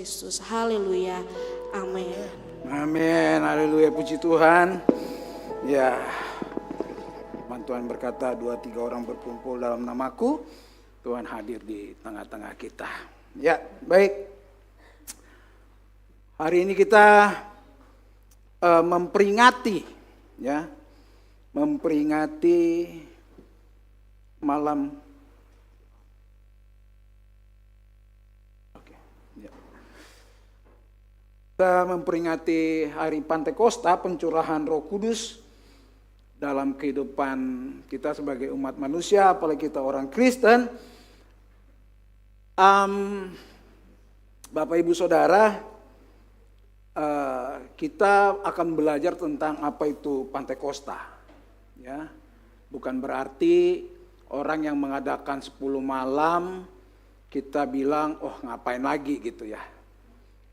Kristus. Haleluya. Amin. Amin. Haleluya, puji Tuhan. Ya, Tuhan berkata 2-3 orang berkumpul dalam namaku, Tuhan hadir di tengah-tengah kita. Ya, baik. Hari ini kita memperingati malam kita memperingati hari Pantekosta, pencurahan Roh Kudus dalam kehidupan kita sebagai umat manusia, apalagi kita orang Kristen. Bapak Ibu Saudara, kita akan belajar tentang apa itu Pantekosta. Ya, bukan berarti orang yang mengadakan 10 malam kita bilang, oh ngapain lagi gitu ya.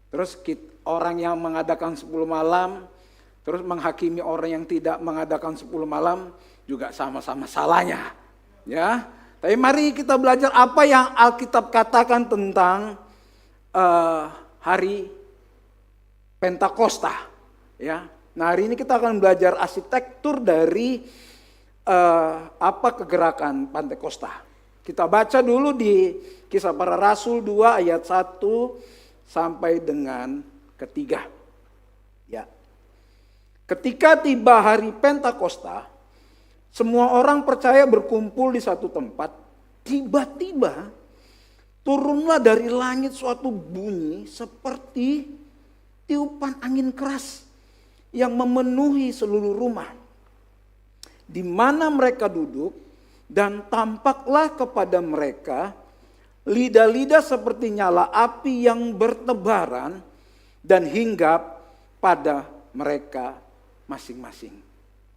Terus orang yang mengadakan 10 malam terus menghakimi orang yang tidak mengadakan 10 malam juga sama-sama salahnya. Ya, tapi mari kita belajar apa yang Alkitab katakan tentang hari Pentakosta. Ya, nah hari ini kita akan belajar arsitektur dari apa kegerakan Pentakosta. Kita baca dulu di Kisah Para Rasul 2 ayat 1 sampai dengan ketiga. Ya. Ketika tiba hari Pentakosta, semua orang percaya berkumpul di satu tempat. Tiba-tiba turunlah dari langit suatu bunyi seperti tiupan angin keras yang memenuhi seluruh rumah di mana mereka duduk, dan tampaklah kepada mereka lidah-lidah seperti nyala api yang bertebaran dan hinggap pada mereka masing-masing.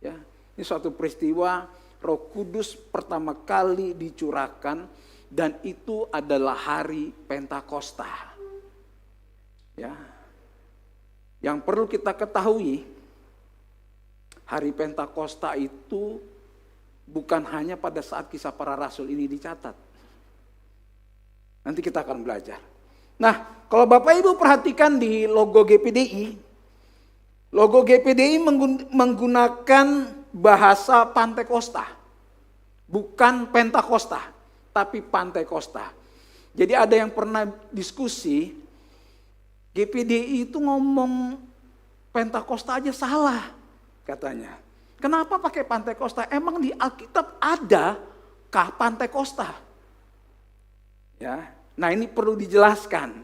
Ya, ini suatu peristiwa Roh Kudus pertama kali dicurahkan, dan itu adalah hari Pentakosta. Ya, yang perlu kita ketahui, hari Pentakosta itu bukan hanya pada saat Kisah Para Rasul ini dicatat. Nanti kita akan belajar. Nah, kalau Bapak Ibu perhatikan di logo GPDI menggunakan bahasa Pantekosta. Bukan Pentakosta, tapi Pantekosta. Jadi ada yang pernah diskusi, GPDI itu ngomong Pentakosta aja salah katanya. Kenapa pakai Pantekosta? Emang di Alkitab ada kah Pantekosta? Ya, nah ini perlu dijelaskan.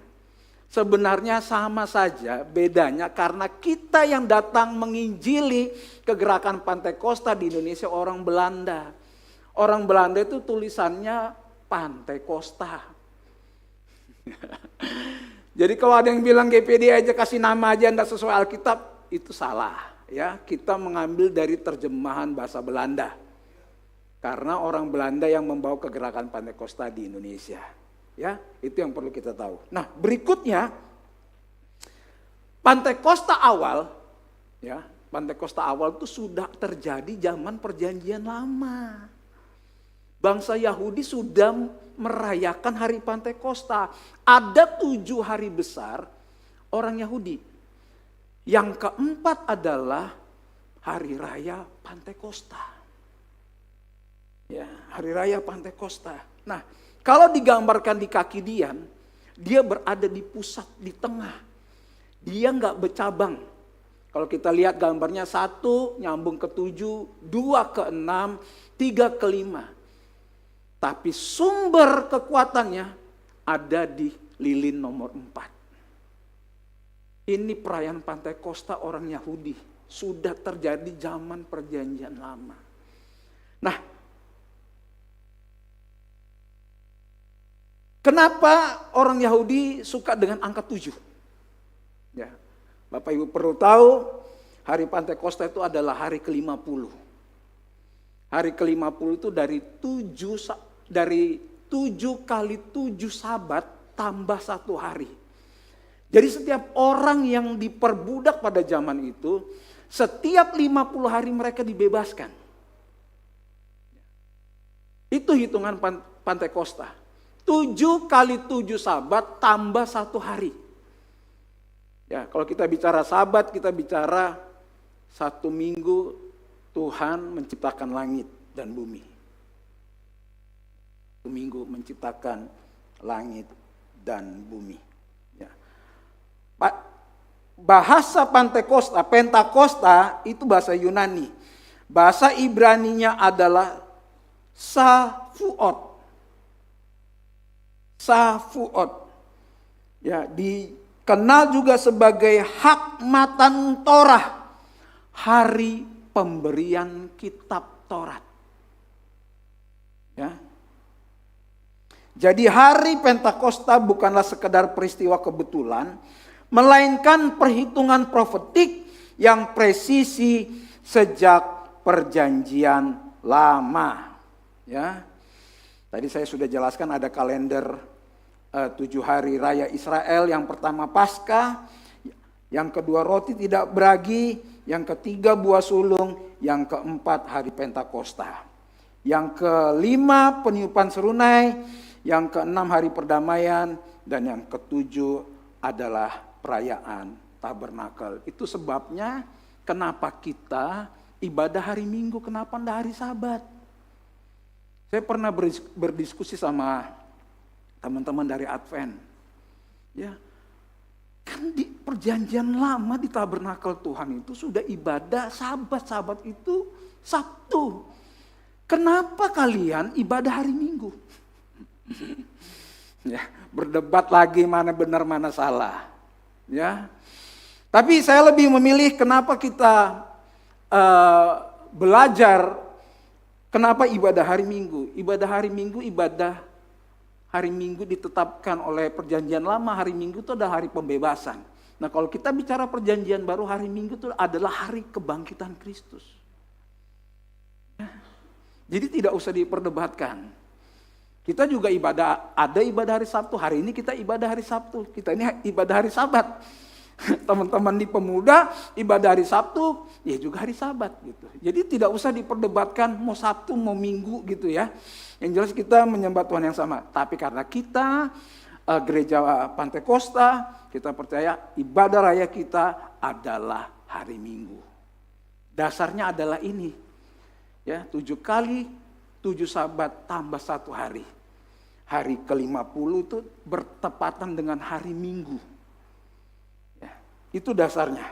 Sebenarnya sama saja, bedanya karena kita yang datang menginjili kegerakan Pantekosta di Indonesia orang Belanda. Orang Belanda itu tulisannya Pantekosta. Jadi kalau ada yang bilang GPD aja kasih nama aja enggak sesuai Alkitab, itu salah. Ya, kita mengambil dari terjemahan bahasa Belanda. Karena orang Belanda yang membawa kegerakan Pantekosta di Indonesia. Ya, itu yang perlu kita tahu. Nah, berikutnya Pantekosta awal, ya, Pantekosta awal itu sudah terjadi zaman Perjanjian Lama. Bangsa Yahudi sudah merayakan hari Pantekosta. Ada 7 hari besar orang Yahudi. Yang keempat adalah hari raya Pantekosta. Ya, hari raya Pantekosta. Nah, kalau digambarkan di kaki Dian, dia berada di pusat, di tengah. Dia nggak bercabang. Kalau kita lihat gambarnya 1 nyambung ke 7, 2 ke 6, 3 ke 5. Tapi sumber kekuatannya ada di lilin nomor 4. Ini perayaan Pantekosta orang Yahudi. Sudah terjadi zaman Perjanjian Lama. Nah, kenapa orang Yahudi suka dengan angka 7? Ya, Bapak Ibu perlu tahu, hari Pantekosta itu adalah hari ke-50. Hari ke-50 itu dari 7 kali 7 sabat tambah 1 hari. Jadi setiap orang yang diperbudak pada zaman itu, setiap 50 hari mereka dibebaskan. Itu hitungan Pantekosta. 7 kali 7 sabat tambah 1 hari. Ya, kalau kita bicara Sabat, kita bicara 1 minggu Tuhan menciptakan langit dan bumi. 1 minggu menciptakan langit dan bumi. Ya. Bahasa Pentakosta itu bahasa Yunani. Bahasa Ibraninya adalah Shavuot. Shavuot. Ya, dikenal juga sebagai Hakmatan Torah. Hari pemberian kitab Taurat. Ya. Jadi hari Pentakosta bukanlah sekedar peristiwa kebetulan, melainkan perhitungan profetik yang presisi sejak perjanjian lama. Ya, tadi saya sudah jelaskan ada kalender 7 hari raya Israel. Yang pertama Paskah, yang kedua roti tidak beragi, yang ketiga buah sulung, yang keempat hari Pentakosta, yang kelima peniupan serunai, yang keenam hari perdamaian, dan yang ketujuh adalah perayaan Tabernakel. Itu sebabnya kenapa kita ibadah hari Minggu, kenapa enggak hari Sabat. Saya pernah berdiskusi sama teman-teman dari Advent. Ya, kan di perjanjian lama di Tabernakel Tuhan itu sudah ibadah Sabat itu Sabtu. Kenapa kalian ibadah hari Minggu? Ya, berdebat lagi mana benar mana salah. Ya, tapi saya lebih memilih kenapa kita belajar kenapa ibadah hari Minggu. Ibadah hari Minggu ditetapkan oleh perjanjian lama. Hari Minggu itu adalah hari pembebasan. Nah, kalau kita bicara perjanjian baru, hari Minggu itu adalah hari kebangkitan Kristus. Ya, jadi tidak usah diperdebatkan. Kita juga ada ibadah hari Sabtu. Hari ini kita ibadah hari Sabtu. Kita ini ibadah hari Sabat. Teman-teman di pemuda ibadah hari Sabtu, ya juga hari Sabat gitu. Jadi tidak usah diperdebatkan mau Sabtu mau Minggu gitu ya. Yang jelas kita menyembah Tuhan yang sama. Tapi karena kita gereja Pentakosta, kita percaya ibadah raya kita adalah hari Minggu. Dasarnya adalah ini. Ya, 7 kali 7 Sabat tambah 1 hari. Hari ke-50 itu bertepatan dengan hari Minggu. Ya, itu dasarnya.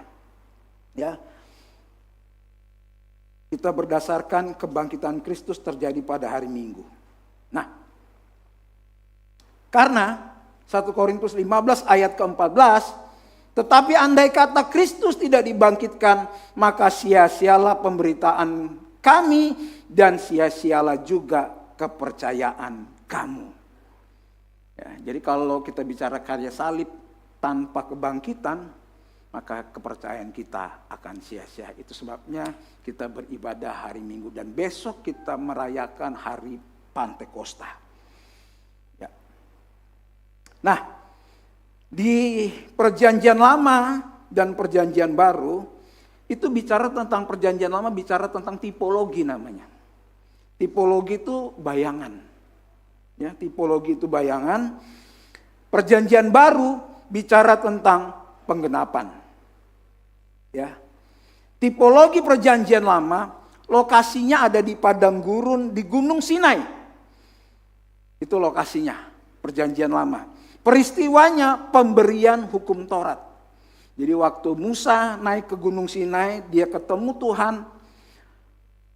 Ya. Kita berdasarkan kebangkitan Kristus terjadi pada hari Minggu. Nah, karena 1 Korintus 15 ayat ke-14, tetapi andai kata Kristus tidak dibangkitkan, maka sia-sialah pemberitaan kami dan sia-sialah juga kepercayaan kamu. Ya, jadi kalau kita bicara karya salib tanpa kebangkitan, maka kepercayaan kita akan sia-sia. Itu sebabnya kita beribadah hari Minggu dan besok kita merayakan hari Pentakosta. Ya. Nah, di perjanjian lama dan perjanjian baru itu bicara tentang perjanjian lama, bicara tentang tipologi namanya. Tipologi itu bayangan. Ya, tipologi itu bayangan. Perjanjian baru bicara tentang penggenapan. Ya. Tipologi perjanjian lama lokasinya ada di padang gurun di Gunung Sinai. Itu lokasinya, perjanjian lama. Peristiwanya pemberian hukum Taurat. Jadi waktu Musa naik ke Gunung Sinai, dia ketemu Tuhan,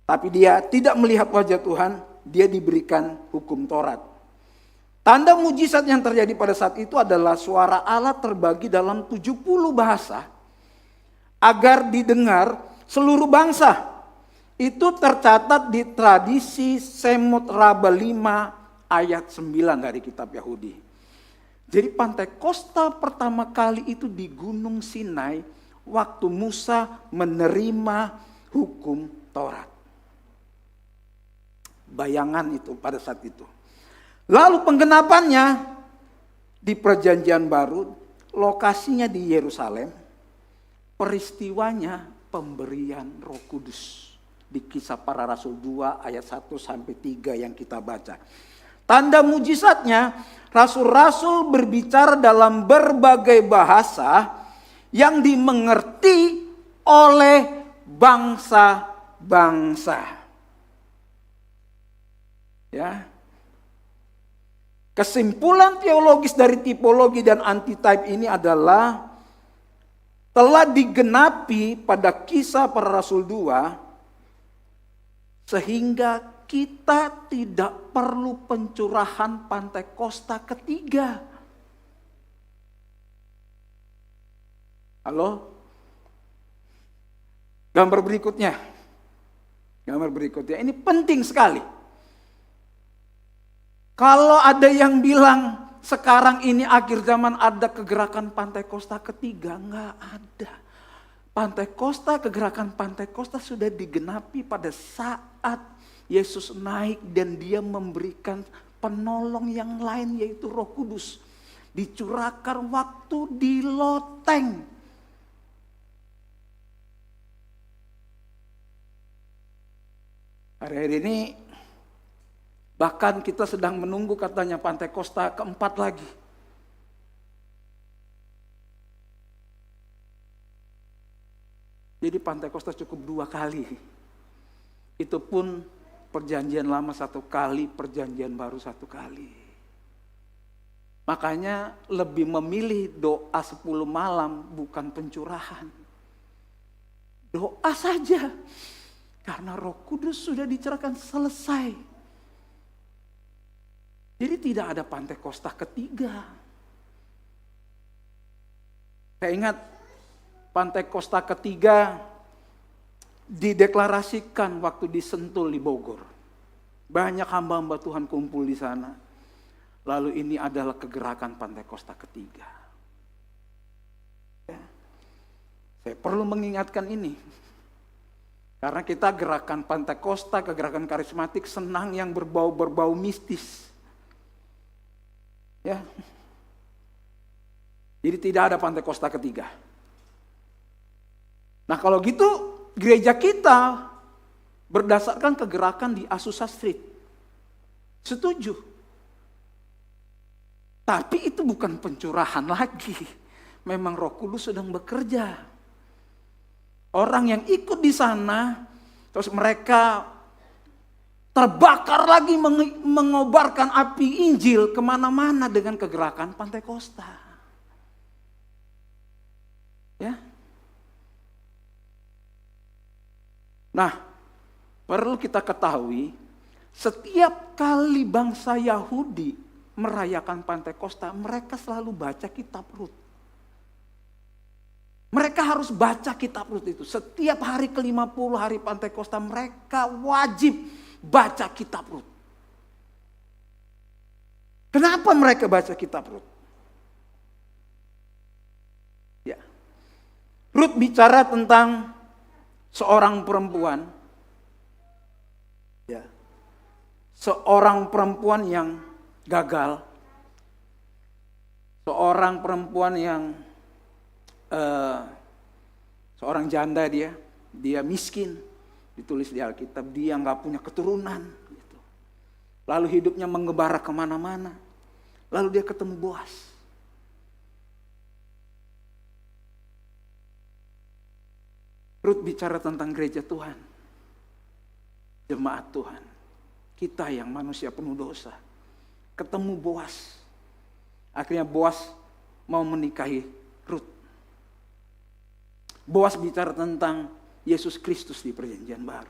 tapi dia tidak melihat wajah Tuhan, dia diberikan hukum Taurat. Tanda mujizat yang terjadi pada saat itu adalah suara Allah terbagi dalam 70 bahasa agar didengar seluruh bangsa. Itu tercatat di tradisi Semut Raba 5 ayat 9 dari kitab Yahudi. Jadi Pentakosta pertama kali itu di Gunung Sinai waktu Musa menerima hukum Taurat. Bayangan itu pada saat itu. Lalu penggenapannya di perjanjian baru, lokasinya di Yerusalem. Peristiwanya pemberian Roh Kudus di Kisah Para Rasul 2 ayat 1 sampai 3 yang kita baca. Tanda mujizatnya, rasul-rasul berbicara dalam berbagai bahasa yang dimengerti oleh bangsa-bangsa. Ya. Kesimpulan teologis dari tipologi dan antitype ini adalah telah digenapi pada Kisah Para Rasul 2 sehingga kita tidak perlu pencurahan Pantekosta ketiga. Halo? Gambar berikutnya. Ini penting sekali. Kalau ada yang bilang sekarang ini akhir zaman ada kegerakan Pantekosta ketiga, enggak ada. Kegerakan Pantekosta sudah digenapi pada saat Yesus naik dan dia memberikan penolong yang lain yaitu Roh Kudus. Dicurahkan waktu di loteng. Hari-hari ini bahkan kita sedang menunggu katanya Pantekosta keempat lagi. Jadi Pantekosta cukup 2 kali. Itu pun perjanjian lama 1 kali, perjanjian baru 1 kali. Makanya lebih memilih doa 10 malam bukan pencurahan. Doa saja. Karena Roh Kudus sudah dicerahkan selesai. Jadi tidak ada Pantekosta ketiga. Saya ingat Pantekosta ketiga dideklarasikan waktu di Sentul di Bogor. Banyak hamba-hamba Tuhan kumpul di sana. Lalu ini adalah kegerakan Pantekosta ketiga. Ya. Saya perlu mengingatkan ini. Karena kita gerakan Pantekosta, kegerakan karismatik senang yang berbau mistis. Ya. Jadi tidak ada Pantekosta ketiga. Nah kalau gitu gereja kita berdasarkan kegerakan di Azusa Street. Setuju. Tapi itu bukan pencurahan lagi. Memang Roh Kudus sedang bekerja. Orang yang ikut di sana, terus mereka terbakar lagi mengobarkan api Injil kemana-mana dengan kegerakan Pantekosta. Ya. Nah, perlu kita ketahui, setiap kali bangsa Yahudi merayakan Pantekosta, mereka selalu baca kitab Rut. Mereka harus baca kitab Rut itu. Setiap hari ke-50 hari Pantekosta, mereka wajib baca kitab Rut. Kenapa mereka baca kitab Rut? Ya. Rut bicara tentang seorang perempuan. Ya. Seorang perempuan yang gagal. Seorang perempuan yang seorang janda dia miskin, ditulis di Alkitab, dia nggak punya keturunan, gitu. Lalu hidupnya mengembara kemana-mana, lalu dia ketemu Boas. Rut bicara tentang gereja Tuhan, jemaat Tuhan, kita yang manusia penuh dosa, ketemu Boas, akhirnya Boas mau menikahi Rut. Boas bicara tentang Yesus Kristus di perjanjian baru.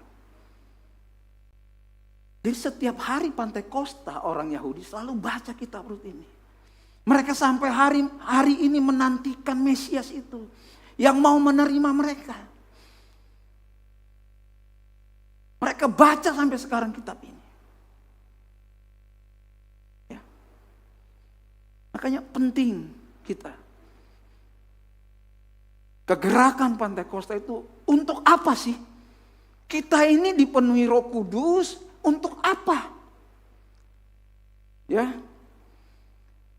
Jadi setiap hari Pantekosta orang Yahudi selalu baca kitab Rut ini. Mereka sampai hari ini menantikan Mesias itu yang mau menerima mereka. Mereka baca sampai sekarang kitab ini. Ya. Makanya penting kita. Kegerakan Pantekosta itu untuk apa sih? Kita ini dipenuhi Roh Kudus untuk apa? Ya.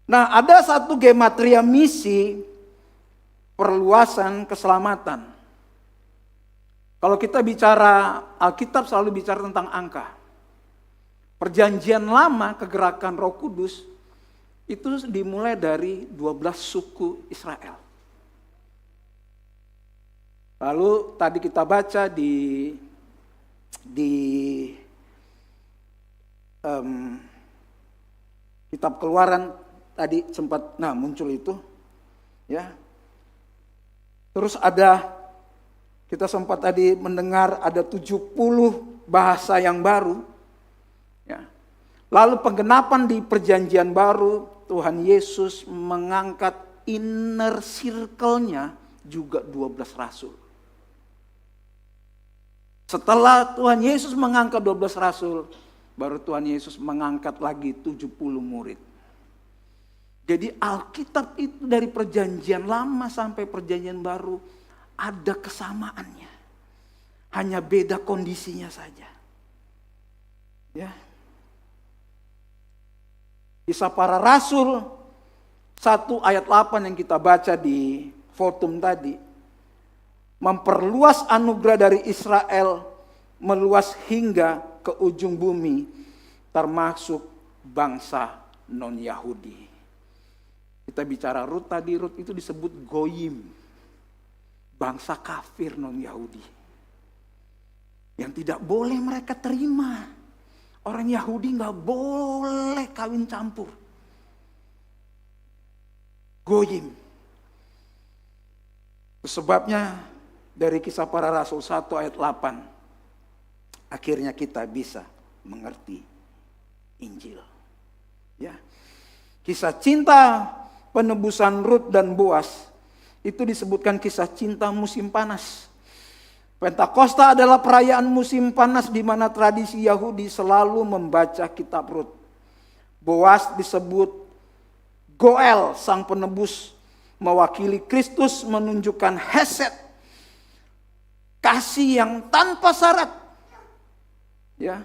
Nah, ada satu gematria misi perluasan keselamatan. Kalau kita bicara Alkitab selalu bicara tentang angka. Perjanjian lama kegerakan Roh Kudus itu dimulai dari 12 suku Israel. Lalu tadi kita baca di kitab Keluaran tadi sempat muncul itu, ya. Terus kita sempat tadi mendengar ada 70 bahasa yang baru, ya. Lalu penggenapan di perjanjian baru, Tuhan Yesus mengangkat inner circle-nya juga 12 rasul. Setelah Tuhan Yesus mengangkat 12 rasul, baru Tuhan Yesus mengangkat lagi 70 murid. Jadi Alkitab itu dari perjanjian lama sampai perjanjian baru ada kesamaannya. Hanya beda kondisinya saja. Ya. Kisah para Rasul 1 ayat 8 yang kita baca di fotum tadi, memperluas anugerah dari Israel meluas hingga ke ujung bumi, termasuk bangsa non-Yahudi. Kita bicara Rut tadi, Rut itu disebut Goyim, bangsa kafir non-Yahudi, yang tidak boleh mereka terima. Orang Yahudi gak boleh kawin campur. Goyim. Sebabnya dari Kisah Para Rasul 1 ayat 8, akhirnya kita bisa mengerti Injil. Ya. Kisah cinta penebusan Rut dan Boas itu disebutkan kisah cinta musim panas. Pentakosta adalah perayaan musim panas di mana tradisi Yahudi selalu membaca kitab Rut. Boas disebut Goel, sang penebus, mewakili Kristus, menunjukkan hesed, kasih yang tanpa syarat. Ya.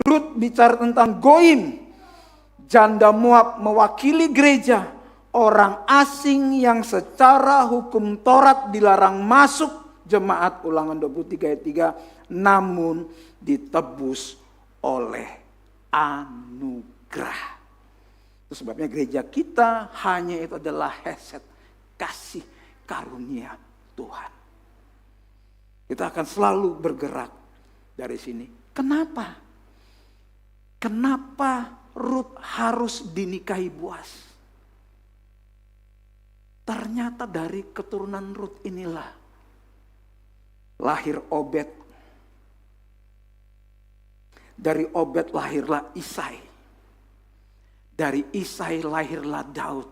Rut bicara tentang Goim, janda Moab, mewakili gereja, orang asing yang secara hukum Taurat dilarang masuk jemaat, Ulangan 23 ayat 3, namun ditebus oleh anugerah. Itu sebabnya gereja kita hanya itu adalah hesed, kasih karunia Tuhan. Kita akan selalu bergerak dari sini. Kenapa? Kenapa Rut harus dinikahi Boas? Ternyata dari keturunan Rut inilah lahir Obed. Dari Obed lahirlah Isai. Dari Isai lahirlah Daud.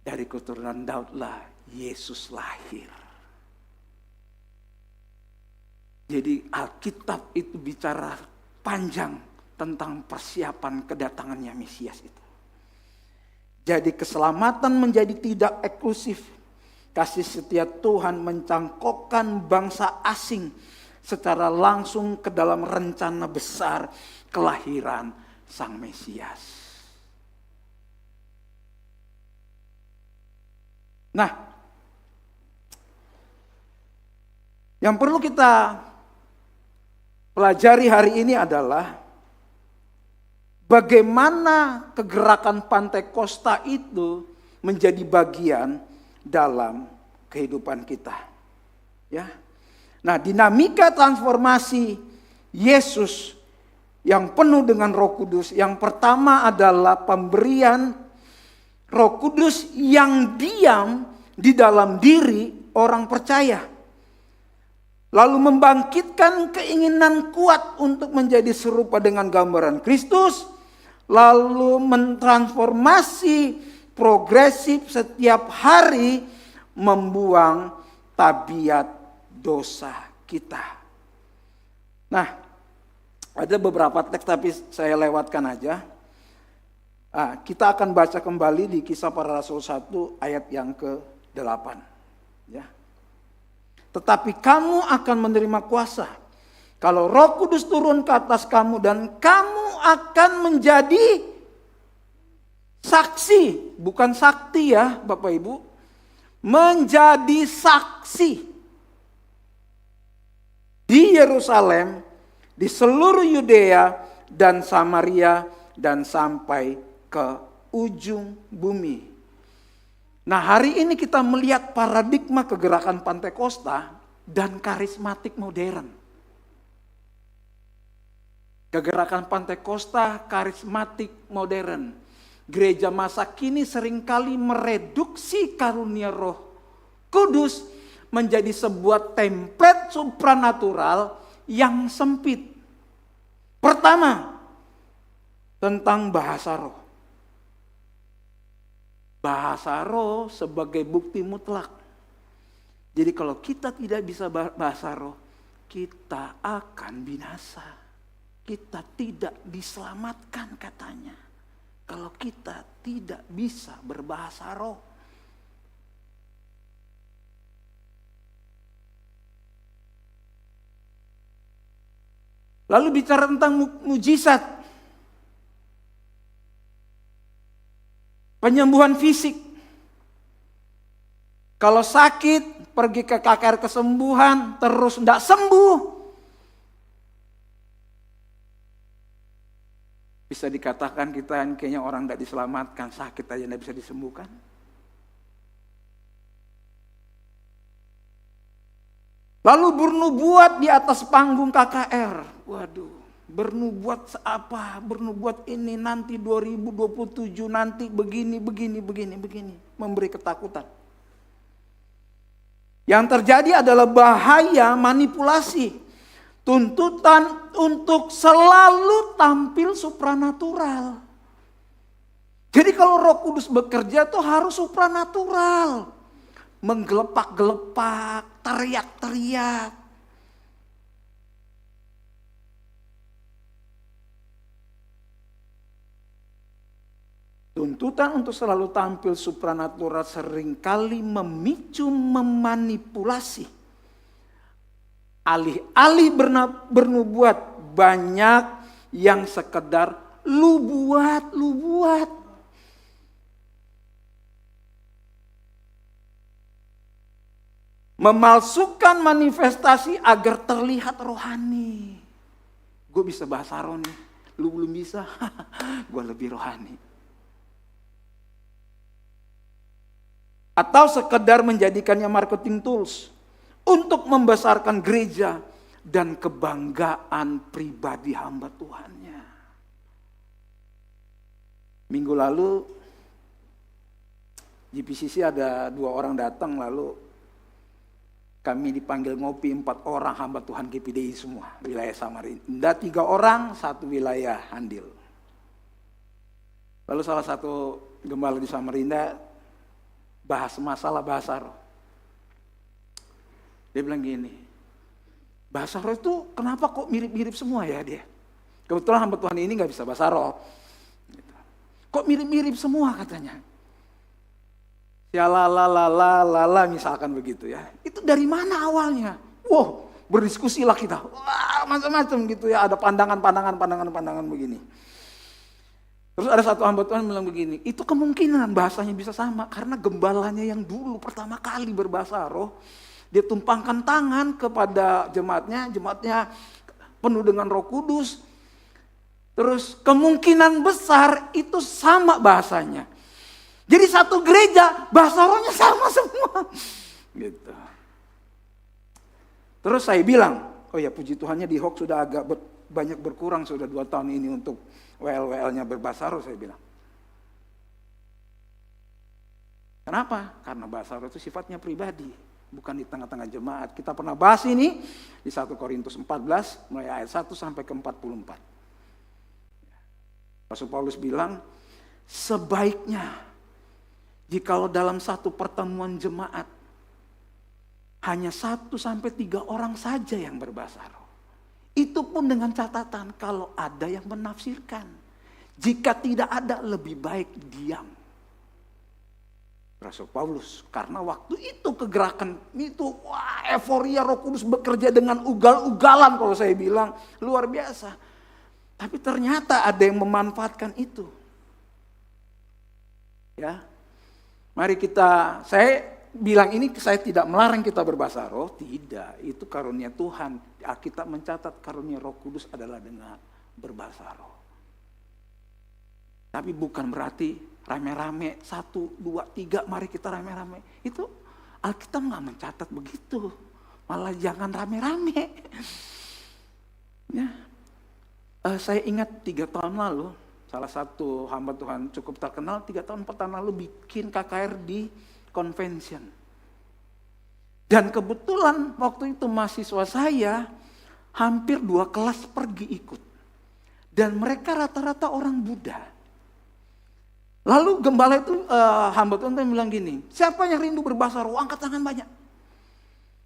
Dari keturunan Daudlah Yesus lahir. Jadi Alkitab itu bicara panjang tentang persiapan kedatangannya Mesias itu. Jadi keselamatan menjadi tidak eksklusif. Kasih setia Tuhan mencangkokkan bangsa asing secara langsung ke dalam rencana besar kelahiran Sang Mesias. Nah, yang perlu kita pelajari hari ini adalah bagaimana kegerakan Pentakosta itu menjadi bagian dalam kehidupan kita. Ya. Nah, dinamika transformasi Yesus yang penuh dengan Roh Kudus, yang pertama adalah pemberian Roh Kudus yang diam di dalam diri orang percaya. Lalu membangkitkan keinginan kuat untuk menjadi serupa dengan gambaran Kristus. Lalu mentransformasi progresif setiap hari, membuang tabiat dosa kita. Nah, ada beberapa teks tapi saya lewatkan aja. Kita akan baca kembali di Kisah Para Rasul 1 ayat yang ke-8. Ya. Tetapi kamu akan menerima kuasa kalau Roh Kudus turun ke atas kamu, dan kamu akan menjadi saksi, bukan sakti ya Bapak Ibu. Menjadi saksi di Yerusalem, di seluruh Yudea dan Samaria, dan sampai ke ujung bumi. Nah, hari ini kita melihat paradigma kegerakan Pantekosta dan karismatik modern. Kegerakan Pantekosta, karismatik modern. Gereja masa kini seringkali mereduksi karunia Roh Kudus menjadi sebuah template supranatural yang sempit. Pertama, tentang bahasa roh. Bahasa roh sebagai bukti mutlak. Jadi kalau kita tidak bisa bahasa roh, kita akan binasa. Kita tidak diselamatkan katanya. Kalau kita tidak bisa berbahasa roh. Lalu bicara tentang mujizat. Penyembuhan fisik. Kalau sakit, pergi ke KKR kesembuhan, terus tidak sembuh. Bisa dikatakan kita kayaknya orang tidak diselamatkan, sakit aja tidak bisa disembuhkan. Lalu bernubuat di atas panggung KKR. Waduh. Bernubuat apa? Bernubuat ini nanti 2027 nanti begini. Memberi ketakutan. Yang terjadi adalah bahaya manipulasi. Tuntutan untuk selalu tampil supranatural. Jadi kalau Roh Kudus bekerja itu harus supranatural. Menggelepak-gelepak, teriak-teriak. Tuntutan untuk selalu tampil supranatural seringkali memicu memanipulasi. Alih-alih bernubuat, banyak yang sekedar lu buat. Memalsukan manifestasi agar terlihat rohani. Gue bisa bahasa roh nih, lu belum bisa, gue lebih rohani. Atau sekedar menjadikannya marketing tools untuk membesarkan gereja dan kebanggaan pribadi hamba Tuhannya. Minggu lalu GPCC ada 2 orang datang, lalu kami dipanggil ngopi 4 orang hamba Tuhan GPDI semua, wilayah Samarinda 3 orang, 1 wilayah Handil. Lalu salah satu gembala di Samarinda bahas masalah bahasa roh. Dia bilang gini, bahasa roh itu kenapa kok mirip-mirip semua ya dia? Kebetulan hamba Tuhan ini gak bisa bahasa roh. Kok mirip-mirip semua katanya. Ya lala misalkan begitu ya. Itu dari mana awalnya? Wow, berdiskusilah kita. Wah, macam-macam gitu ya, ada pandangan begini. Terus ada satu hamba Tuhan bilang begini, itu kemungkinan bahasanya bisa sama karena gembalanya yang dulu pertama kali berbahasa roh, dia tumpangkan tangan kepada jemaatnya penuh dengan Roh Kudus. Terus kemungkinan besar itu sama bahasanya. Jadi satu gereja bahasa rohnya sama semua. Gitu. Terus saya bilang, oh ya puji Tuhannya di Hoax sudah agak banyak berkurang sudah 2 tahun ini untuk WL-WL-nya berbahasa roh, saya bilang. Kenapa? Karena bahasa roh itu sifatnya pribadi, bukan di tengah-tengah jemaat. Kita pernah bahas ini di 1 Korintus 14, mulai ayat 1 sampai ke 44. Rasul Paulus bilang, sebaiknya jikalau dalam satu pertemuan jemaat, hanya 1 sampai 3 orang saja yang berbahasa roh. Itu pun dengan catatan kalau ada yang menafsirkan. Jika tidak ada, lebih baik diam. Rasul Paulus, karena waktu itu kegerakan itu, wah, euforia Roh Kudus bekerja dengan ugal-ugalan kalau saya bilang, luar biasa. Tapi ternyata ada yang memanfaatkan itu. Ya. Mari saya bilang ini, saya tidak melarang kita berbahasa roh, tidak. Itu karunia Tuhan. Alkitab mencatat karunia Roh Kudus adalah dengan berbahasa roh. Tapi bukan berarti rame-rame, 1, 2, 3, mari kita rame-rame. Itu Alkitab nggak mencatat begitu. Malah jangan rame-rame. Ya. Saya ingat 3 tahun lalu, salah satu hamba Tuhan cukup terkenal 3 tahun pertama lalu bikin KKR di convention. Dan kebetulan waktu itu mahasiswa saya hampir 2 kelas pergi ikut. Dan mereka rata-rata orang Buddha. Lalu gembala itu hamba Tuhan bilang gini, siapa yang rindu berbahasa roh, angkat tangan banyak.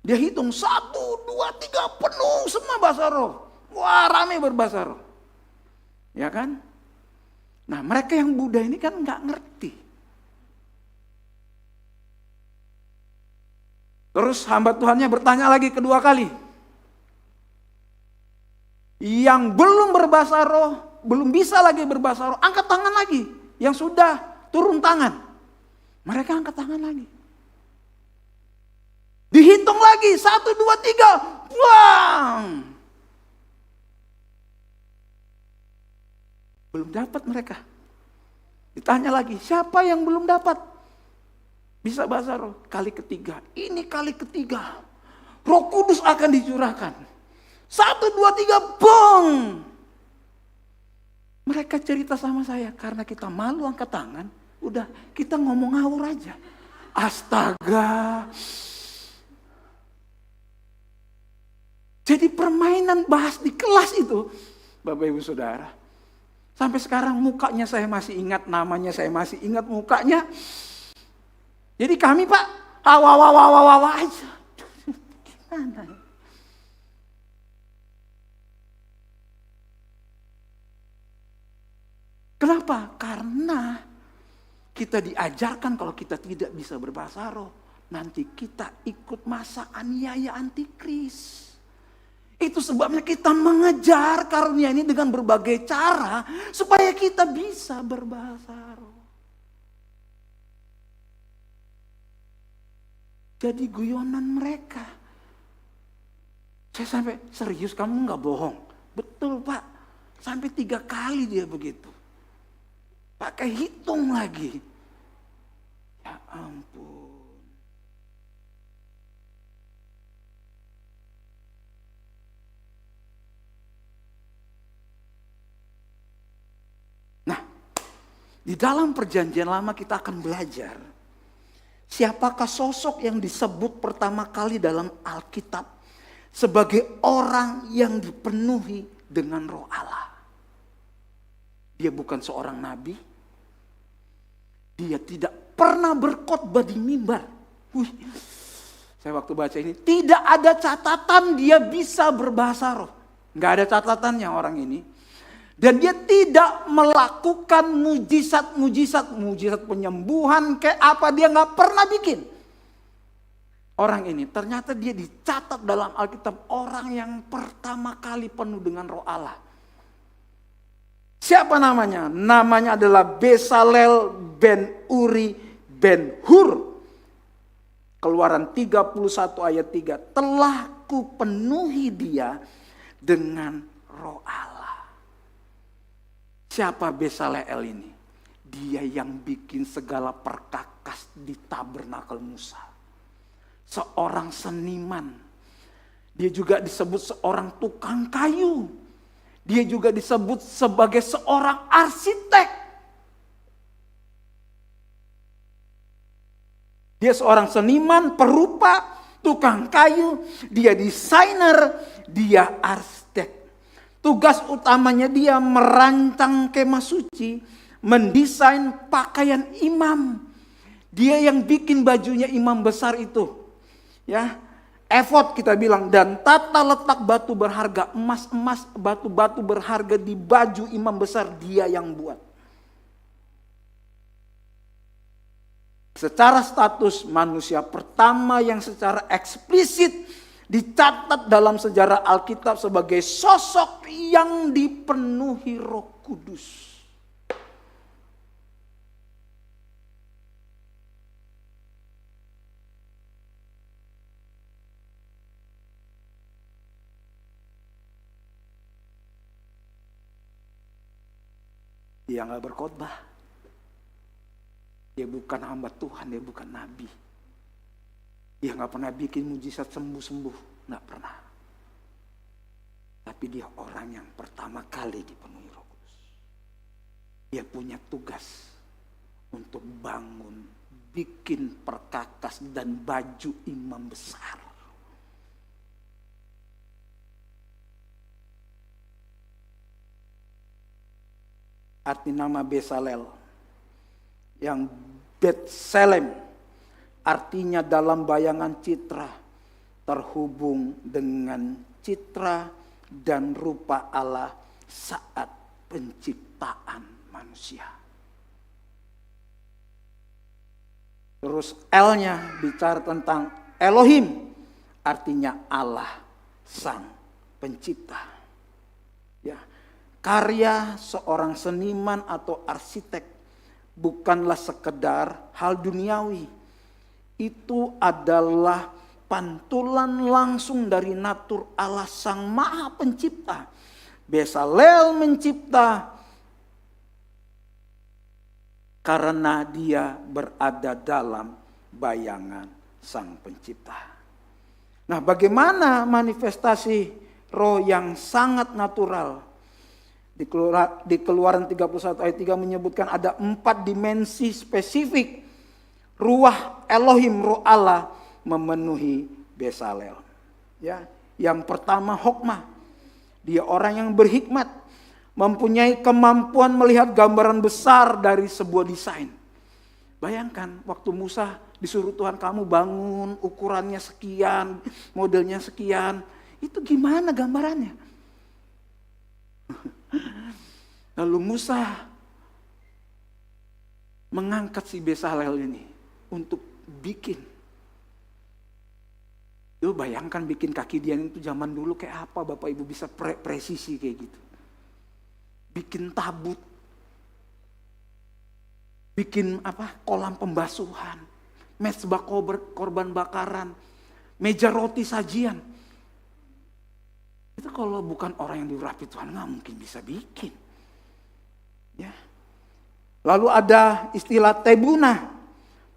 Dia hitung 1, 2, 3 penuh semua bahasa roh. Wah, rame berbahasa roh. Ya kan? Nah, mereka yang Buddha ini kan nggak ngerti. Terus hamba Tuhannya bertanya lagi kedua kali. Yang belum berbahasa roh, belum bisa lagi berbahasa roh, angkat tangan lagi. Yang sudah turun tangan, mereka angkat tangan lagi. Dihitung lagi, 1, 2, 3, buang. Belum dapat mereka. Ditanya lagi, siapa yang belum dapat? Bisa bahasa roh. Kali ketiga, ini kali ketiga. Roh Kudus akan dicurahkan. 1, 2, 3, bong. Mereka cerita sama saya, karena kita malu angkat tangan, udah kita ngomong ngawur aja. Astaga. Jadi permainan bahas di kelas itu, Bapak Ibu Saudara. Sampai sekarang mukanya saya masih ingat, namanya saya masih ingat mukanya. Jadi kami Pak, hawa aja. Gimana? Kenapa? Karena kita diajarkan kalau kita tidak bisa berbahasa roh, nanti kita ikut masa aniaya antikris. Itu sebabnya kita mengejar karunia ini dengan berbagai cara supaya kita bisa berbahasa roh. Jadi guyonan mereka. Saya sampai, serius kamu nggak bohong? Betul Pak, sampai 3 kali dia begitu. Pakai hitung lagi. Ya ampun. Nah, di dalam perjanjian lama kita akan belajar siapakah sosok yang disebut pertama kali dalam Alkitab sebagai orang yang dipenuhi dengan Roh Allah. Dia bukan seorang nabi. Dia tidak pernah berkhotbah di mimbar. Saya waktu baca ini, tidak ada catatan dia bisa berbahasa roh. Nggak ada catatannya orang ini. Dan dia tidak melakukan mujizat penyembuhan kayak apa, dia nggak pernah bikin. Orang ini ternyata dia dicatat dalam Alkitab orang yang pertama kali penuh dengan Roh Allah. Siapa namanya? Namanya adalah Besalel ben Uri ben Hur. Keluaran 31 ayat 3. Telah kupenuhi dia dengan Roh Allah. Siapa Besaleel ini? Dia yang bikin segala perkakas di tabernakel Musa. Seorang seniman. Dia juga disebut seorang tukang kayu. Dia juga disebut sebagai seorang arsitek. Dia seorang seniman, perupa, tukang kayu, dia desainer, dia arsitek. Tugas utamanya dia merancang kemah suci, mendesain pakaian imam. Dia yang bikin bajunya imam besar itu. Ya. Efod kita bilang, dan tata letak batu berharga, emas-emas, batu-batu berharga di baju imam besar, dia yang buat. Secara status manusia pertama yang secara eksplisit dicatat dalam sejarah Alkitab sebagai sosok yang dipenuhi Roh Kudus. Dia nggak berkhotbah. Dia bukan hamba Tuhan, dia bukan nabi. Dia gak pernah bikin mujizat sembuh-sembuh, gak pernah. Tapi dia orang yang pertama kali dipenuhi Roh Kudus. Dia punya tugas untuk bangun, bikin perkakas dan baju imam besar. Arti nama Besalel yang Betselem artinya dalam bayangan citra, terhubung dengan citra dan rupa Allah saat penciptaan manusia. Terus L-nya bicara tentang Elohim, artinya Allah sang pencipta. Ya, karya seorang seniman atau arsitek bukanlah sekedar hal duniawi. Itu adalah pantulan langsung dari natur Allah sang maha pencipta. Besalel mencipta karena dia berada dalam bayangan sang pencipta. Nah, bagaimana manifestasi roh yang sangat natural? Di Keluaran 31 ayat 3 menyebutkan ada 4 dimensi spesifik. Ruah Elohim, roh Allah memenuhi Besalel. Ya, yang pertama hokmah. Dia orang yang berhikmat, mempunyai kemampuan melihat gambaran besar dari sebuah desain. Bayangkan waktu Musa disuruh Tuhan, kamu bangun ukurannya sekian, modelnya sekian. Itu gimana gambarannya? Lalu Musa mengangkat si Besalel ini untuk bikin. Lu bayangkan bikin kaki dia itu zaman dulu kayak apa, Bapak Ibu, bisa presisi kayak gitu. Bikin tabut. Bikin kolam pembasuhan. Mezbah korban bakaran. Meja roti sajian. Itu kalau bukan orang yang diurapi Tuhan gak mungkin bisa bikin. Ya. Lalu ada istilah tebuna.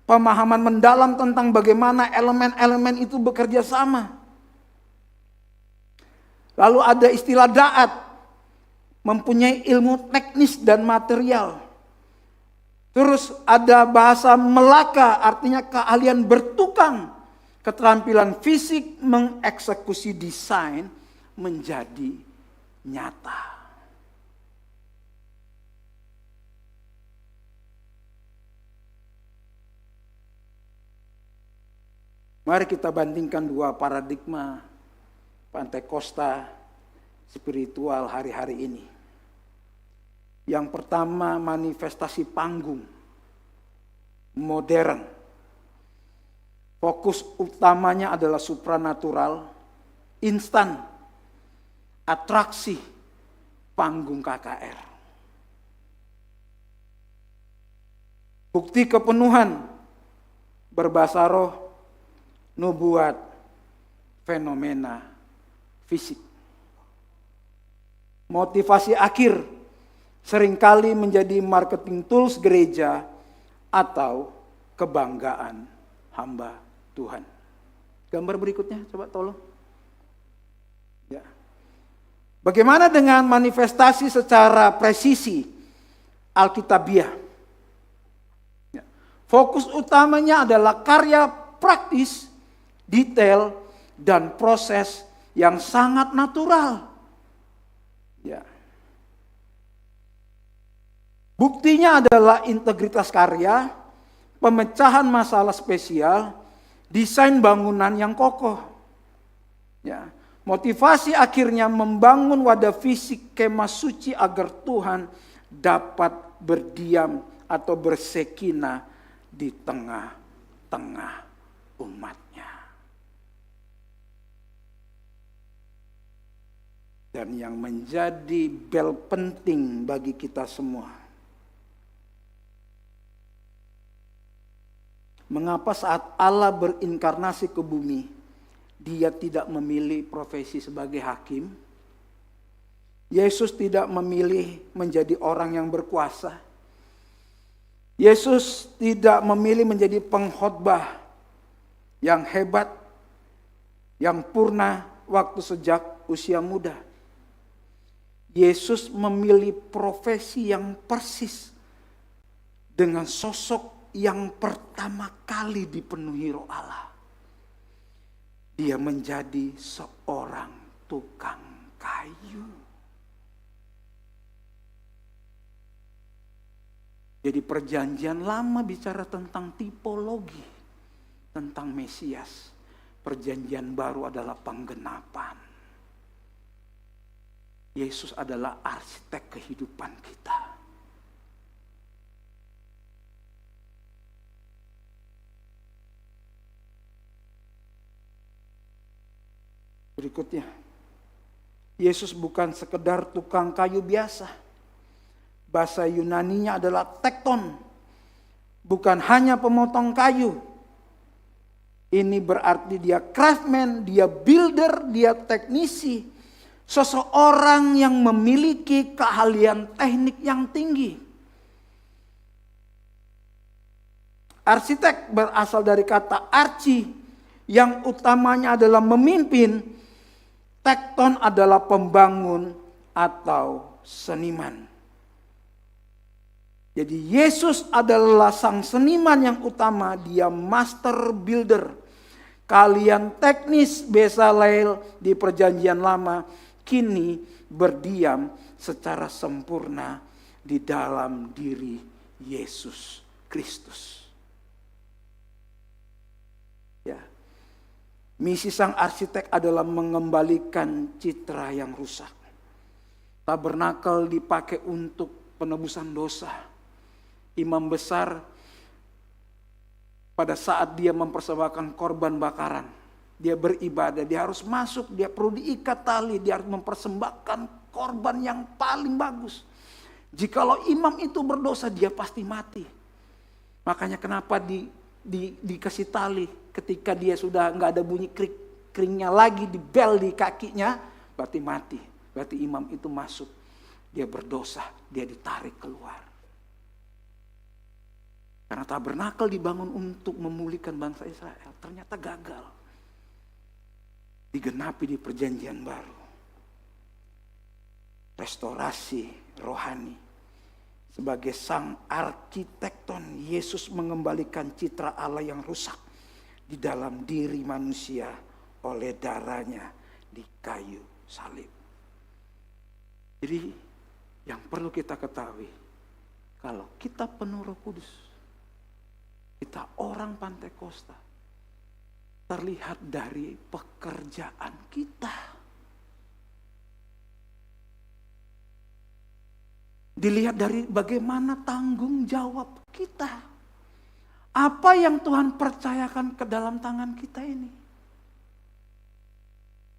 Pemahaman mendalam tentang bagaimana elemen-elemen itu bekerja sama. Lalu ada istilah da'at. Mempunyai ilmu teknis dan material. Terus ada bahasa melaka, artinya keahlian bertukang. Keterampilan fisik mengeksekusi desain menjadi nyata. Mari kita bandingkan dua paradigma Pantekosta spiritual hari-hari ini. Yang pertama manifestasi panggung modern. Fokus utamanya adalah supranatural, instan, atraksi, panggung KKR. Bukti kepenuhan berbahasa roh, nubuat, fenomena fisik. Motivasi akhir seringkali menjadi marketing tools gereja atau kebanggaan hamba Tuhan. Gambar berikutnya coba tolong. Ya. Bagaimana dengan manifestasi secara presisi Alkitabiah? Ya. Fokus utamanya adalah karya praktis, detail, dan proses yang sangat natural. Ya. Buktinya adalah integritas karya, pemecahan masalah spesial, desain bangunan yang kokoh. Ya. Motivasi akhirnya membangun wadah fisik kemah suci agar Tuhan dapat berdiam atau bersekinah di tengah-tengah umatnya. Dan yang menjadi bel penting bagi kita semua. Mengapa saat Allah berinkarnasi ke bumi, dia tidak memilih profesi sebagai hakim? Yesus tidak memilih menjadi orang yang berkuasa. Yesus tidak memilih menjadi pengkhotbah yang hebat, yang purna waktu sejak usia muda. Yesus memilih profesi yang persis dengan sosok yang pertama kali dipenuhi Roh Allah. Dia menjadi seorang tukang kayu. Jadi perjanjian lama bicara tentang tipologi, tentang Mesias. Perjanjian baru adalah penggenapan. Yesus adalah arsitek kehidupan kita. Berikutnya, Yesus bukan sekedar tukang kayu biasa. Bahasa Yunaninya adalah tekton. Bukan hanya pemotong kayu. Ini berarti dia craftsman, dia builder, dia teknisi. Seseorang yang memiliki keahlian teknik yang tinggi. Arsitek berasal dari kata archi, yang utamanya adalah memimpin. Tekton adalah pembangun atau seniman. Jadi Yesus adalah sang seniman yang utama, dia master builder. Keahlian teknis Bezalel di perjanjian lama kini berdiam secara sempurna di dalam diri Yesus Kristus. Ya. Misi sang arsitek adalah mengembalikan citra yang rusak. Tabernakel dipakai untuk penebusan dosa. Imam besar pada saat dia mempersembahkan korban bakaran, dia beribadah, dia harus masuk, dia perlu diikat tali, dia harus mempersembahkan korban yang paling bagus. Jikalau imam itu berdosa, dia pasti mati. Makanya kenapa dikasih tali ketika dia sudah nggak ada bunyi keringnya lagi, di bel di kakinya, berarti mati. Berarti imam itu masuk, dia berdosa, dia ditarik keluar. Karena tabernakel dibangun untuk memulihkan bangsa Israel, ternyata gagal. Digenapi di perjanjian baru. Restorasi rohani. Sebagai sang arsitekton, Yesus mengembalikan citra Allah yang rusak di dalam diri manusia oleh darahnya di kayu salib. Jadi yang perlu kita ketahui, kalau kita penuh Roh Kudus, kita orang Pantai Kosta, terlihat dari pekerjaan kita. Dilihat dari bagaimana tanggung jawab kita. Apa yang Tuhan percayakan ke dalam tangan kita ini.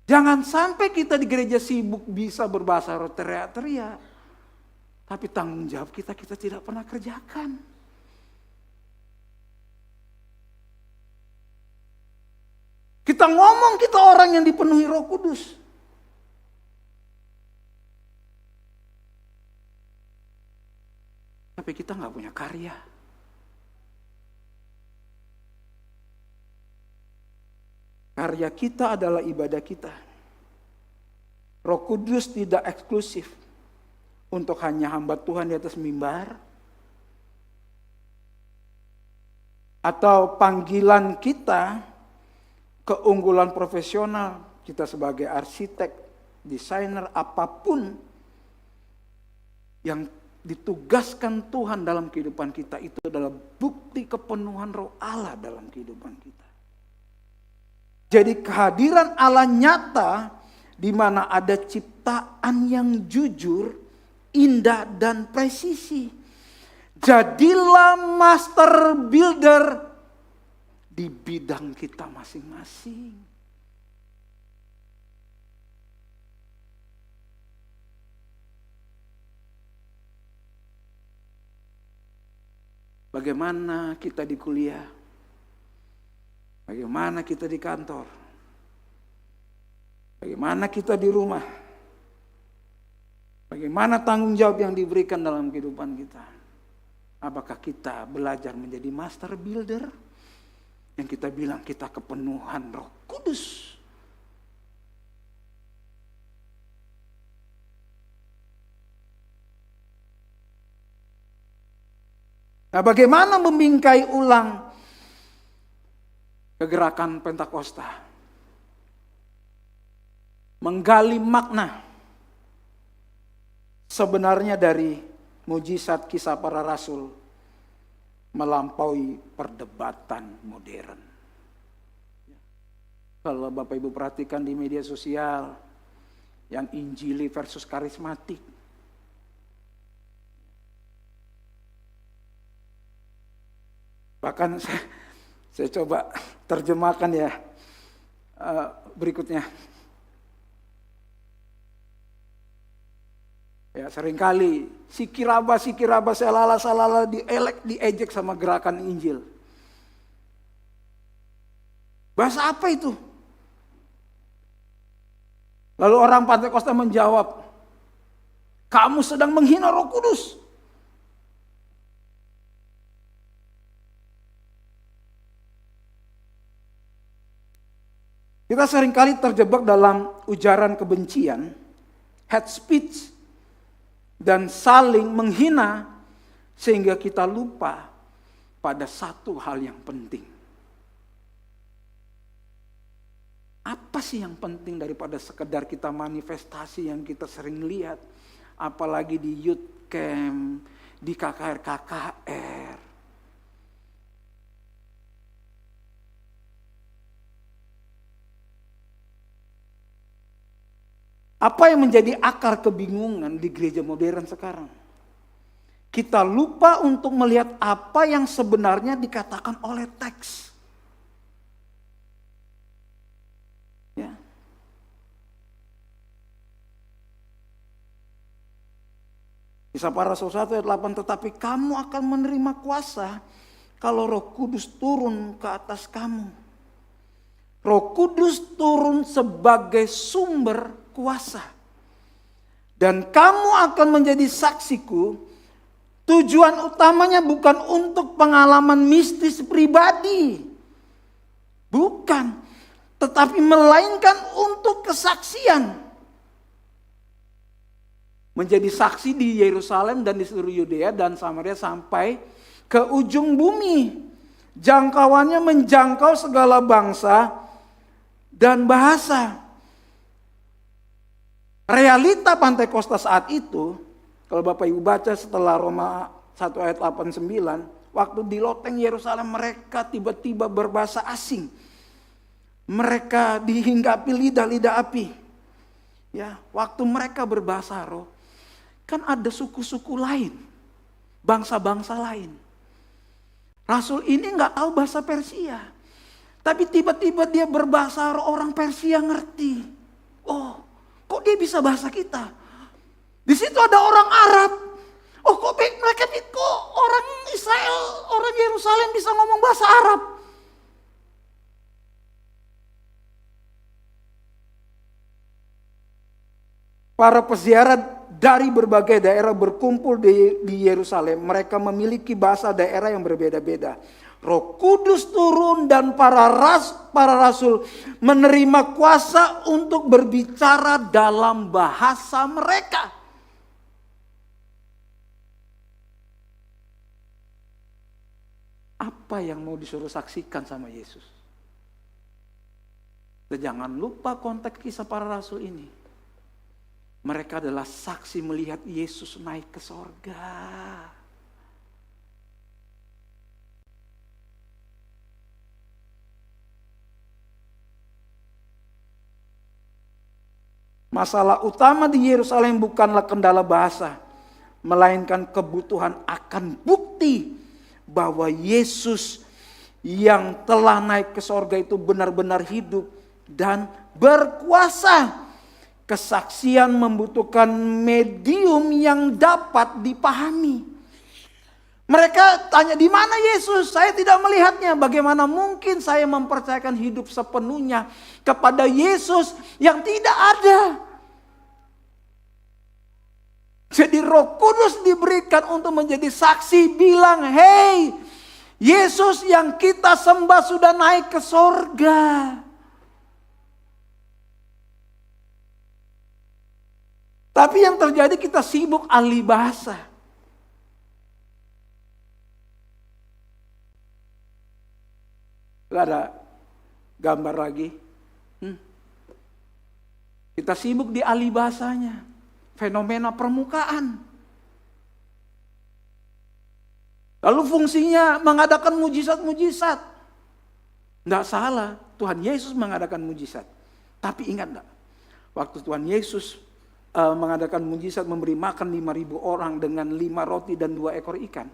Jangan sampai kita di gereja sibuk bisa berbahasa roh teriak-teriak. Tapi tanggung jawab kita tidak pernah kerjakan. Kita ngomong kita orang yang dipenuhi Roh Kudus. Tapi kita nggak punya karya. Karya kita adalah ibadah kita. Roh Kudus tidak eksklusif untuk hanya hamba Tuhan di atas mimbar. Atau panggilan kita, keunggulan profesional kita sebagai arsitek, desainer, apapun yang ditugaskan Tuhan dalam kehidupan kita, itu adalah bukti kepenuhan Roh Allah dalam kehidupan kita. Jadi kehadiran Allah nyata di mana ada ciptaan yang jujur, indah dan presisi. Jadilah master builder di bidang kita masing-masing. Bagaimana kita di kuliah? Bagaimana kita di kantor? Bagaimana kita di rumah? Bagaimana tanggung jawab yang diberikan dalam kehidupan kita? Apakah kita belajar menjadi master builder? Yang kita bilang kita kepenuhan Roh Kudus. Nah, bagaimana membingkai ulang kegerakan Pentakosta? Menggali makna sebenarnya dari mujizat Kisah Para Rasul melampaui perdebatan modern. Kalau Bapak Ibu perhatikan di media sosial, yang Injili versus karismatik. Bahkan saya coba terjemahkan ya berikutnya. Ya, seringkali sikiraba selala diejek sama gerakan Injil. Bahasa apa itu? Lalu orang Pentakosta menjawab, kamu sedang menghina Roh Kudus. Kita seringkali terjebak dalam ujaran kebencian, hate speech, dan saling menghina sehingga kita lupa pada satu hal yang penting. Apa sih yang penting daripada sekedar kita manifestasi yang kita sering lihat, apalagi di youth camp, di KKR. Apa yang menjadi akar kebingungan di gereja modern sekarang? Kita lupa untuk melihat apa yang sebenarnya dikatakan oleh teks. Ya. Kisah Para Rasul 1 ayat 8, tetapi kamu akan menerima kuasa kalau Roh Kudus turun ke atas kamu. Roh Kudus turun sebagai sumber kuasa. Dan kamu akan menjadi saksiku. Tujuan utamanya bukan untuk pengalaman mistis pribadi. Bukan. Tetapi melainkan untuk kesaksian. Menjadi saksi di Yerusalem dan di seluruh Yudea dan Samaria sampai ke ujung bumi. Jangkauannya menjangkau segala bangsa dan bahasa. Realita Pentakosta saat itu, kalau Bapak Ibu baca setelah Roma 1 ayat 8-9, waktu di loteng Yerusalem mereka tiba-tiba berbahasa asing. Mereka dihinggapi lidah-lidah api. Ya, waktu mereka berbahasa roh, kan ada suku-suku lain, bangsa-bangsa lain. Rasul ini nggak tahu bahasa Persia, tapi tiba-tiba dia berbahasa roh, orang Persia ngerti. Oh, kok dia bisa bahasa kita? Di situ ada orang Arab. Oh, kok mereka kok orang Israel, orang Yerusalem bisa ngomong bahasa Arab? Para peziarah dari berbagai daerah berkumpul di Yerusalem. Mereka memiliki bahasa daerah yang berbeda-beda. Roh Kudus turun dan para rasul menerima kuasa untuk berbicara dalam bahasa mereka. Apa yang mau disuruh saksikan sama Yesus? Dan jangan lupa konteks kisah para rasul ini. Mereka adalah saksi melihat Yesus naik ke sorga. Masalah utama di Yerusalem bukanlah kendala bahasa, melainkan kebutuhan akan bukti bahwa Yesus yang telah naik ke sorga itu benar-benar hidup dan berkuasa. Kesaksian membutuhkan medium yang dapat dipahami. Mereka tanya, di mana Yesus? Saya tidak melihatnya. Bagaimana mungkin saya mempercayakan hidup sepenuhnya kepada Yesus yang tidak ada? Jadi Roh Kudus diberikan untuk menjadi saksi, bilang, "Hei, Yesus yang kita sembah sudah naik ke sorga." Tapi yang terjadi kita sibuk ahli bahasa. Gak ada gambar lagi. Kita sibuk di ahli bahasanya. Fenomena permukaan. Lalu fungsinya mengadakan mujizat-mujizat. Tidak salah, Tuhan Yesus mengadakan mujizat. Tapi ingat enggak, waktu Tuhan Yesus mengadakan mujizat memberi makan 5.000 orang dengan 5 roti dan 2 ekor ikan.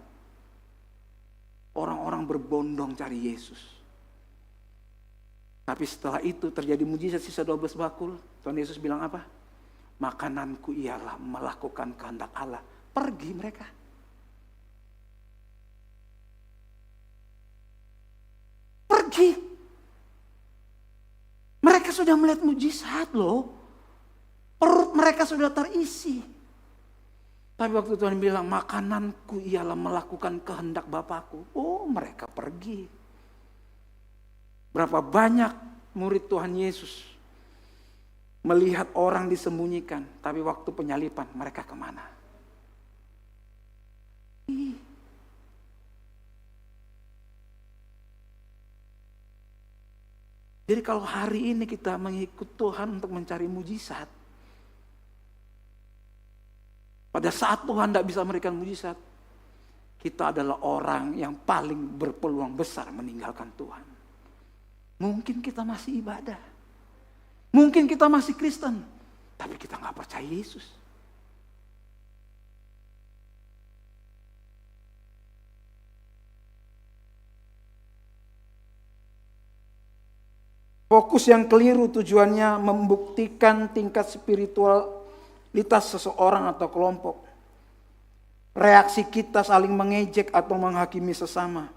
Orang-orang berbondong cari Yesus. Tapi setelah itu terjadi mujizat sisa 12 bakul. Tuhan Yesus bilang apa? "Makananku ialah melakukan kehendak Allah." Pergi mereka. Pergi. Mereka sudah melihat mujizat loh. Perut mereka sudah terisi. Tapi waktu Tuhan bilang, "Makananku ialah melakukan kehendak Bapakku." Oh, mereka pergi. Berapa banyak murid Tuhan Yesus melihat orang disembunyikan, tapi waktu penyalipan mereka kemana? Jadi kalau hari ini kita mengikut Tuhan untuk mencari mujizat, pada saat Tuhan tidak bisa memberikan mujizat, kita adalah orang yang paling berpeluang besar meninggalkan Tuhan. Mungkin kita masih ibadah, mungkin kita masih Kristen, tapi kita nggak percaya Yesus. Fokus yang keliru tujuannya membuktikan tingkat spiritualitas seseorang atau kelompok. Reaksi kita saling mengejek atau menghakimi sesama.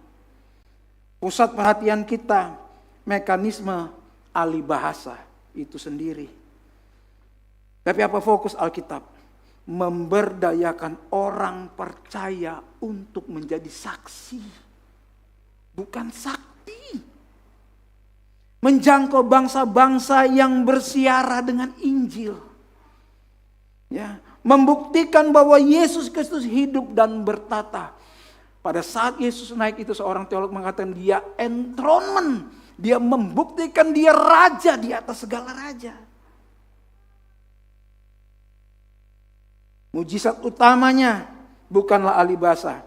Pusat perhatian kita, mekanisme ahli bahasa itu sendiri. Tapi apa fokus Alkitab? Memberdayakan orang percaya untuk menjadi saksi. Bukan sakti. Menjangkau bangsa-bangsa yang bersiara dengan Injil. Ya, membuktikan bahwa Yesus Kristus hidup dan bertata. Pada saat Yesus naik itu seorang teolog mengatakan dia enthronement. Dia membuktikan dia raja di atas segala raja. Mujizat utamanya bukanlah ahli bahasa.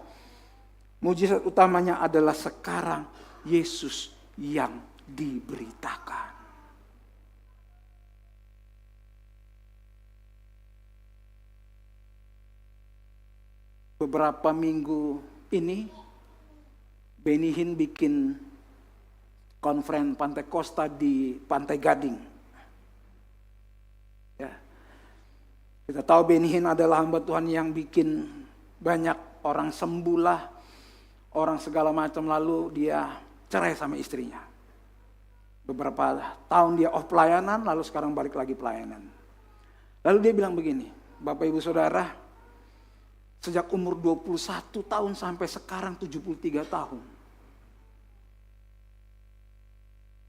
Mujizat utamanya adalah sekarang Yesus yang diberitakan. Beberapa minggu ini Benny Hinn bikin konferensi Pantai Kosta di Pantai Gading. Ya. Kita tahu Benny Hinn adalah hamba Tuhan yang bikin banyak orang sembuh, orang segala macam, lalu dia cerai sama istrinya. Beberapa tahun dia off pelayanan, lalu sekarang balik lagi pelayanan. Lalu dia bilang begini, Bapak Ibu Saudara, sejak umur 21 tahun sampai sekarang 73 tahun.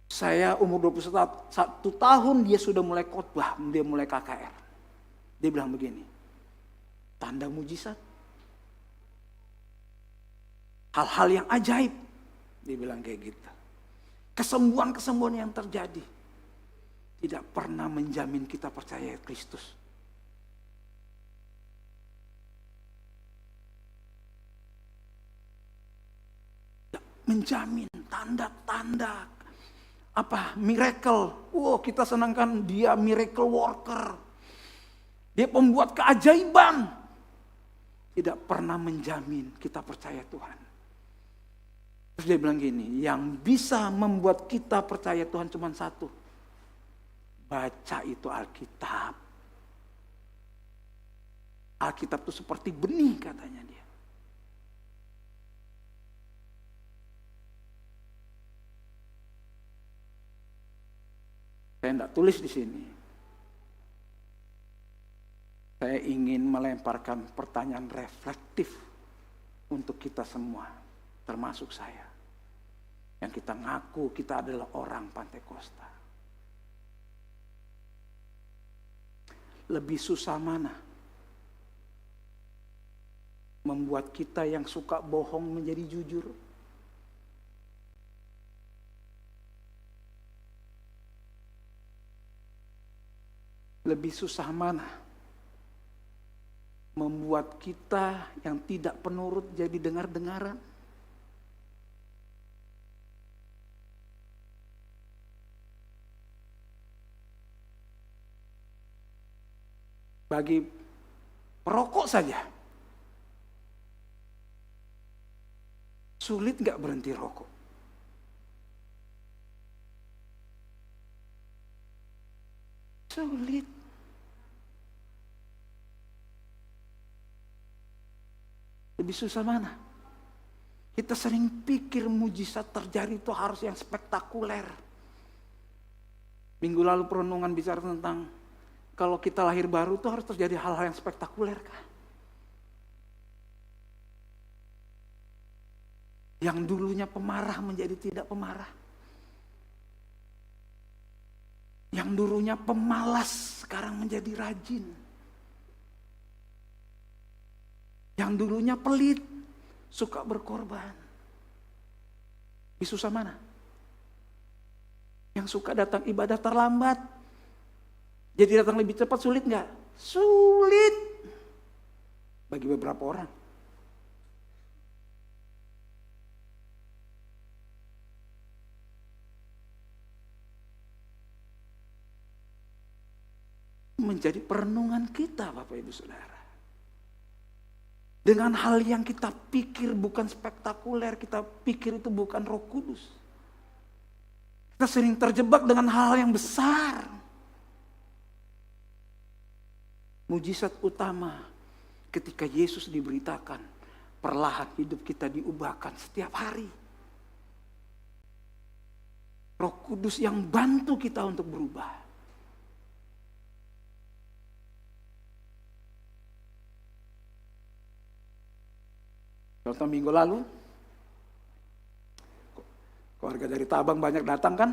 Saya umur 21 tahun dia sudah mulai khotbah, dia mulai KKR. Dia bilang begini, tanda mujizat. Hal-hal yang ajaib. Dia bilang kayak gitu. Kesembuhan-kesembuhan yang terjadi tidak pernah menjamin kita percaya Kristus. Menjamin tanda-tanda miracle. Kita senangkan dia miracle worker. Dia pembuat keajaiban. Tidak pernah menjamin kita percaya Tuhan. Terus dia bilang gini, yang bisa membuat kita percaya Tuhan cuma satu. Baca itu Alkitab. Alkitab itu seperti benih katanya dia. Saya tidak tulis di sini. Saya ingin melemparkan pertanyaan reflektif untuk kita semua, termasuk saya. Yang kita ngaku kita adalah orang Pantekosta. Lebih susah mana? Membuat kita yang suka bohong menjadi jujur. Lebih susah mana? Membuat kita yang tidak penurut jadi dengar-dengaran. Bagi perokok saja, sulit gak berhenti rokok? Sulit. Lebih susah mana? Kita sering pikir mujizat terjadi itu harus yang spektakuler. Minggu lalu perenungan bicara tentang kalau kita lahir baru itu harus terjadi hal-hal yang spektakuler kah? Yang dulunya pemarah menjadi tidak pemarah. Yang dulunya pemalas sekarang menjadi rajin. Yang dulunya pelit, suka berkorban. Lebih susah mana? Yang suka datang ibadah terlambat, jadi datang lebih cepat, sulit nggak? Sulit. Bagi beberapa orang. Menjadi perenungan kita, Bapak Ibu Saudara. Dengan hal yang kita pikir bukan spektakuler, kita pikir itu bukan Roh Kudus. Kita sering terjebak dengan hal yang besar. Mujizat utama ketika Yesus diberitakan, perlahan hidup kita diubahkan setiap hari. Roh Kudus yang bantu kita untuk berubah. Contoh minggu lalu, keluarga dari Tabang banyak datang kan?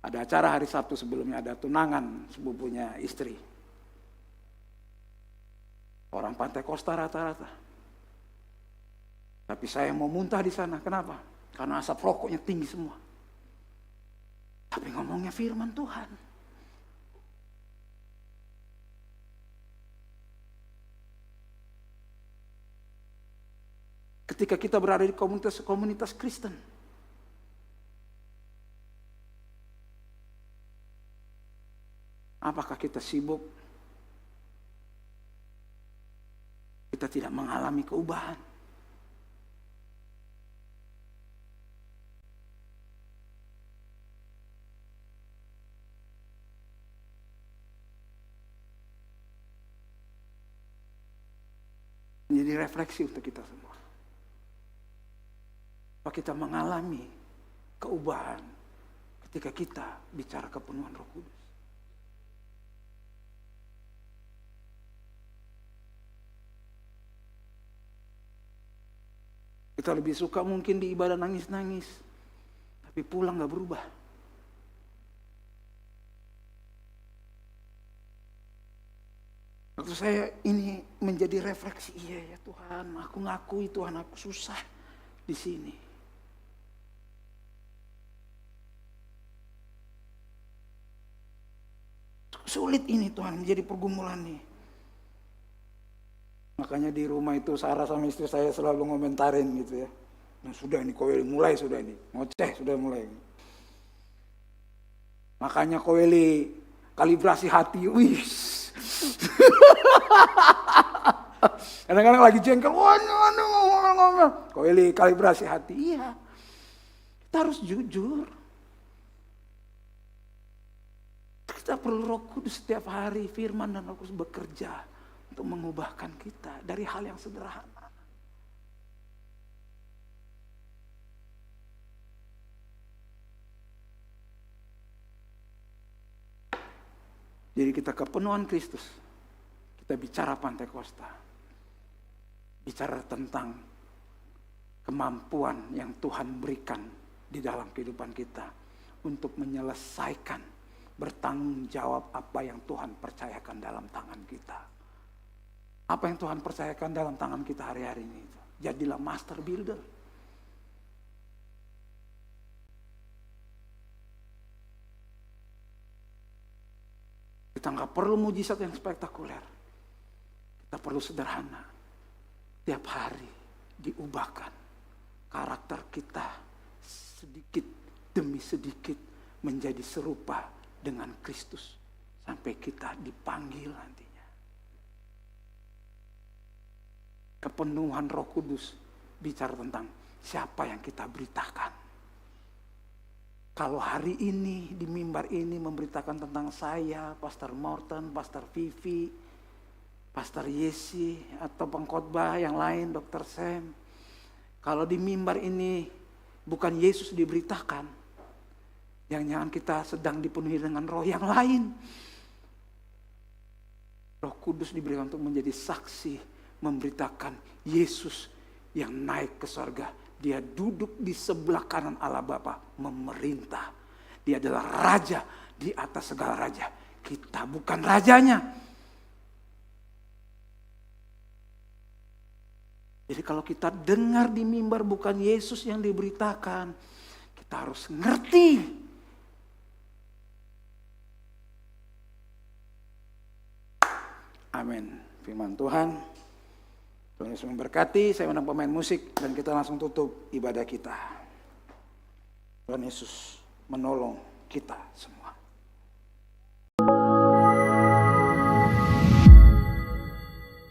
Ada acara hari Sabtu sebelumnya, ada tunangan sepupunya istri. Orang Pantekosta rata-rata. Tapi saya mau muntah di sana. Kenapa? Karena asap rokoknya tinggi semua. Tapi ngomongnya firman Tuhan. Ketika kita berada di komunitas Kristen, apakah kita sibuk? Kita tidak mengalami keubahan. Menjadi refleksi untuk kita semua. Apa kita mengalami keubahan ketika kita bicara kepenuhan Roh Kudus? Kita lebih suka mungkin di ibadah nangis-nangis, tapi pulang gak berubah. Waktu saya ini menjadi refleksi, iya ya Tuhan, aku ngakui Tuhan aku susah di sini. Sulit ini Tuhan, menjadi pergumulan nih. Makanya di rumah itu Sarah sama istri saya selalu ngomentarin gitu ya. Nah sudah ini Koeli mulai sudah ini. Ngoceh sudah mulai. Makanya Koeli kalibrasi hati. Wih. Kadang-kadang lagi jengkel. Ngomong. Koeli kalibrasi hati. Iya. Kita harus jujur. Kita perlu Roh Kudus setiap hari. Firman dan Roh Kudus bekerja untuk mengubahkan kita dari hal yang sederhana. Jadi kita kepenuhan Kristus kita bicara Pantekosta, bicara tentang kemampuan yang Tuhan berikan di dalam kehidupan kita untuk menyelesaikan, bertanggung jawab apa yang Tuhan percayakan dalam tangan kita. Apa yang Tuhan percayakan dalam tangan kita hari-hari ini. Jadilah master builder. Kita nggak perlu mujizat yang spektakuler. Kita perlu sederhana. Tiap hari diubahkan karakter kita sedikit demi sedikit menjadi serupa dengan Kristus sampai kita dipanggil nantinya. Kepenuhan Roh Kudus bicara tentang siapa yang kita beritakan. Kalau hari ini di mimbar ini memberitakan tentang saya, Pastor Morton, Pastor Vivi, Pastor Yesi, atau pengkhotbah yang lain, Dr. Sam. Kalau di mimbar ini bukan Yesus diberitakan, jangan-jangan kita sedang dipenuhi dengan roh yang lain. Roh Kudus diberikan untuk menjadi saksi, memberitakan Yesus yang naik ke sorga. Dia duduk di sebelah kanan Allah Bapa, memerintah. Dia adalah raja di atas segala raja. Kita bukan rajanya. Jadi kalau kita dengar di mimbar bukan Yesus yang diberitakan, kita harus ngerti. Amin. Firman Tuhan. Tuhan Yesus memberkati. Saya undang pemain musik dan kita langsung tutup ibadah kita. Tuhan Yesus menolong kita semua.